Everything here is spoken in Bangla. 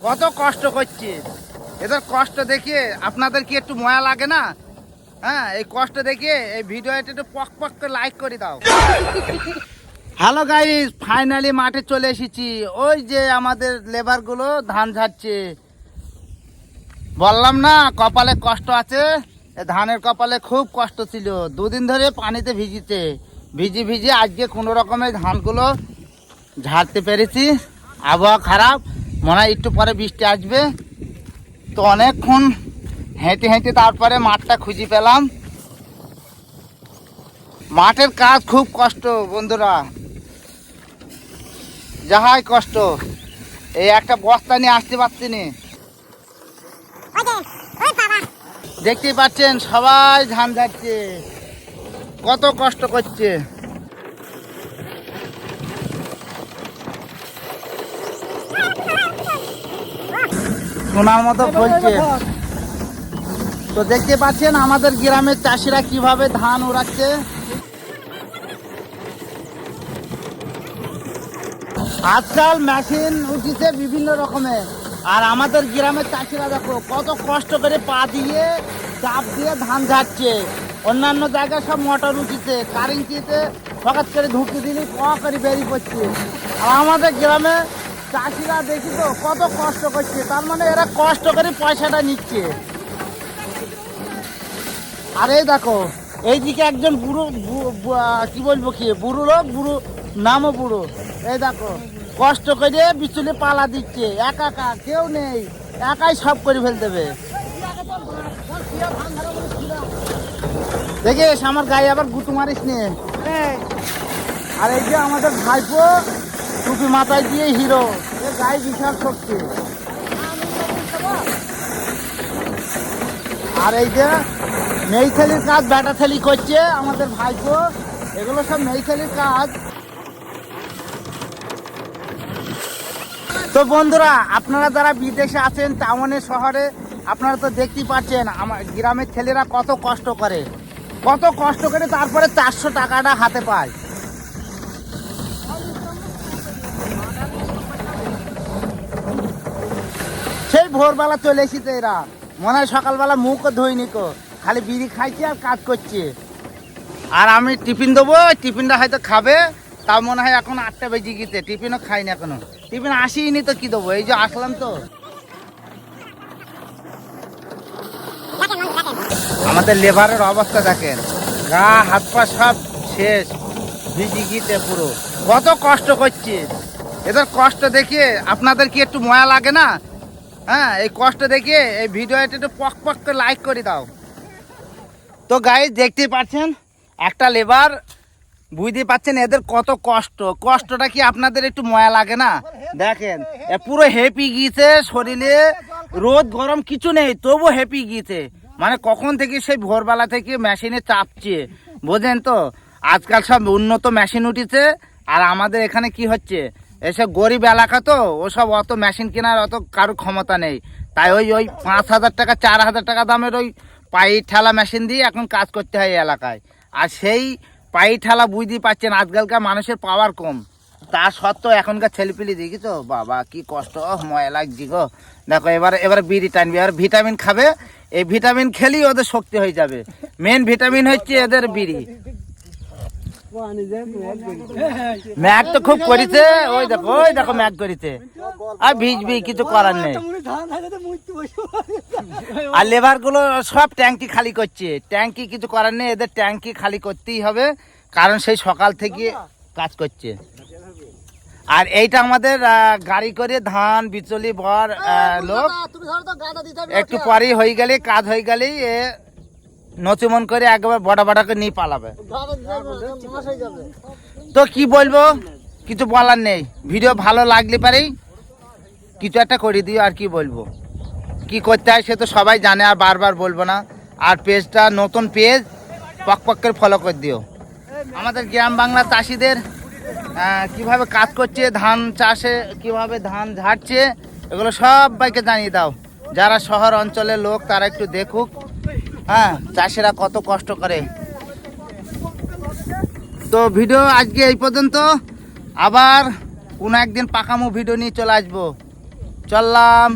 কত কষ্ট করছে। এদের কষ্ট দেখে আপনাদের কি একটু মায়া লাগে না? হ্যাঁ, এই কষ্ট দেখে এই ভিডিওটা একটু পক পক করে লাইক করে দাও। হ্যালো গাইস, ফাইনালি মাঠে চলে এসেছি। ওই যে আমাদের লেবারগুলো ধান ঝাড়ছে। বললাম না কপালে কষ্ট আছে। ধানের কপালে খুব কষ্ট ছিল, দুদিন ধরে পানিতে ভিজিতে ভিজে আজকে কোনো রকমের ধানগুলো ঝাড়তে পেরেছি। আবহাওয়া খারাপ, মনে হয় একটু পরে বৃষ্টি আসবে। তো অনেকক্ষণ হেঁটে তারপরে মাঠটা খুঁজে পেলাম। মাঠের কাজ খুব কষ্ট বন্ধুরা, যাহাই কষ্ট। এই একটা বস্তা নিয়ে আসতে পারছি না। দেখতেই পাচ্ছেন সবাই ধান ঝাড়ছে, কত কষ্ট করছে। সোনার মতো ফলছে। তো দেখতে পাচ্ছেন আমাদের গ্রামের চাষিরা কিভাবে ধান উড়াচ্ছে। আজকাল মেশিন উঠেছে বিভিন্ন রকমের, আর আমাদের গ্রামের চাষিরা দেখো কত কষ্ট করে পা দিয়ে চাপ দিয়ে ধান ঝাড়ছে। অন্যান্য জায়গায় সব মোটর উঠেছে, কারেন্টিতে হঠাৎ করে ঢুকে দিলে পা করে বেরিয়ে পড়ছে। আর আমাদের গ্রামে চাষিরা দেখি তো কত কষ্ট করছে, তার মানে এরা কষ্ট করে পয়সাটা নিচ্ছে। আর এই দেখো এইদিকে একজন বুড়ো, কি বলবো, কি বুড়ো লোক, বুড়ো নামও বুড়ো। এই দেখো কষ্ট করে বিচুলি পালা দিচ্ছে, একা কেউ নেই, একাই সব করে ফেলতে হবে। দেখিস আমার গায়ে আবার গুটু মারিস নে। আর এই যে আমাদের ভাইপো টুপি মাথায় দিয়ে হিরো, এর গায়ে বিশাল শক্তি। আর এই যে মেয়েছেলির কাজ ব্যাটা ছেলি করছে আমাদের ভাইপো, এগুলো সব মেয়েছেলির কাজ। তো বন্ধুরা, আপনারা যারা বিদেশে আছেন, টাউনে শহরে, আপনারা তো দেখতেই পাচ্ছেন আমার গ্রামের ছেলেরা কত কষ্ট করে, তারপরে 400 টাকাটা হাতে পায়। সেই ভোরবেলা চলে এসেছে এরা, মনে হয় সকালবেলা মুখও ধুইনি কো, খালি বিড়ি খাইছে আর কাজ করছে। আর আমি টিফিন দেবো, টিফিনটা হয়তো খাবে, তাও মনে হয় এখন 8টা বেজে গেছে, টিফিনও খাইনি এখনো। টিফিন আসিনি তো কি দেবো, এই যে আসলাম। তো আমাদের লেবারের অবস্থা দেখেন, গা হাত পা সব শেষ, ভিজে গিয়েছে পুরো, কত কষ্ট করছে। এদের কষ্ট দেখে আপনাদের কি একটু মায়া লাগে না? হ্যাঁ, এই কষ্ট দেখে এই ভিডিওটা একটু পক পক করে লাইক করে দাও। তো গাইস দেখতেই পাচ্ছেন একটা লেবার, বুঝতে পাচ্ছেন এদের কত কষ্টটা কি আপনাদের একটু মায়া লাগে না? দেখেন পুরো হেপি গিয়েছে শরীরে, রোদ গরম কিছু নেই, তবু হেপি গিয়েছে। মানে কখন থেকে সেই ভোরবেলা থেকে মেশিনে চাপছে, বোঝেন তো? আজকাল সব উন্নত মেশিন উঠেছে, আর আমাদের এখানে কি হচ্ছে, এসব গরিব এলাকা তো, ওসব অত মেশিন কেনার অত কারোর ক্ষমতা নেই। তাই ওই 5,000 টাকা 4,000 টাকা দামের ওই পাই ঠেলা মেশিন দিয়ে এখন কাজ করতে হয় এই এলাকায়। আর সেই পাই ঠেলা বুঝতেই পারছেন আজকালকার মানুষের পাওয়ার কম, তা সত্ত্বেও এখনকার ছেলেপিলি দেখি তো বাবা কি কষ্ট, ময়া লাগছি গো। দেখো এবার বিড়ি টানবে, এবার ভিটামিন খাবে, এই ভিটামিন খেলেই ওদের শক্তি হয়ে যাবে। মেন ভিটামিন হচ্ছে এদের বিড়ি। ম্যাগ তো খুব করেছে, ওই দেখো ম্যাগ করেছে, আর ভিজবি, কিছু করার নেই। আর লেবার গুলো সব ট্যাঙ্কি খালি করছে, ট্যাঙ্কি কিছু করার নেই, এদের ট্যাঙ্কি খালি করতেই হবে, কারণ সেই সকাল থেকে কাজ করছে। আর এইটা আমাদের গাড়ি করে ধান বিচলি বর লোক, একটু পরেই হয়ে গেলে, কাজ হয়ে গেলেই নচুমন করে একবার বড় করে নিয়ে পালাবে। তো কি বলবো, কিছু বলার নেই। ভিডিও ভালো লাগলে পারেই কিছু একটা করে দিও, আর কি বলবো, কি করতে হয় সে তো সবাই জানে, আর বারবার বলবো না। আর পেজটা নতুন পেজ, পক করে ফলো করে দিও। আমাদের গ্রাম বাংলা চাষিদের কিভাবে কাজ করছে, ধান চাষে কিভাবে ধান ঝাড়ছে, এগুলো সবাইকে জানিয়ে দাও। যারা শহর অঞ্চলের লোক তারা একটু দেখুক, হ্যাঁ, চাষিরা কত কষ্ট করে। তো ভিডিও আজকে এই পর্যন্ত, আবার কোনো একদিন পাকামো ভিডিও নিয়ে চলে আসবো। চললাম।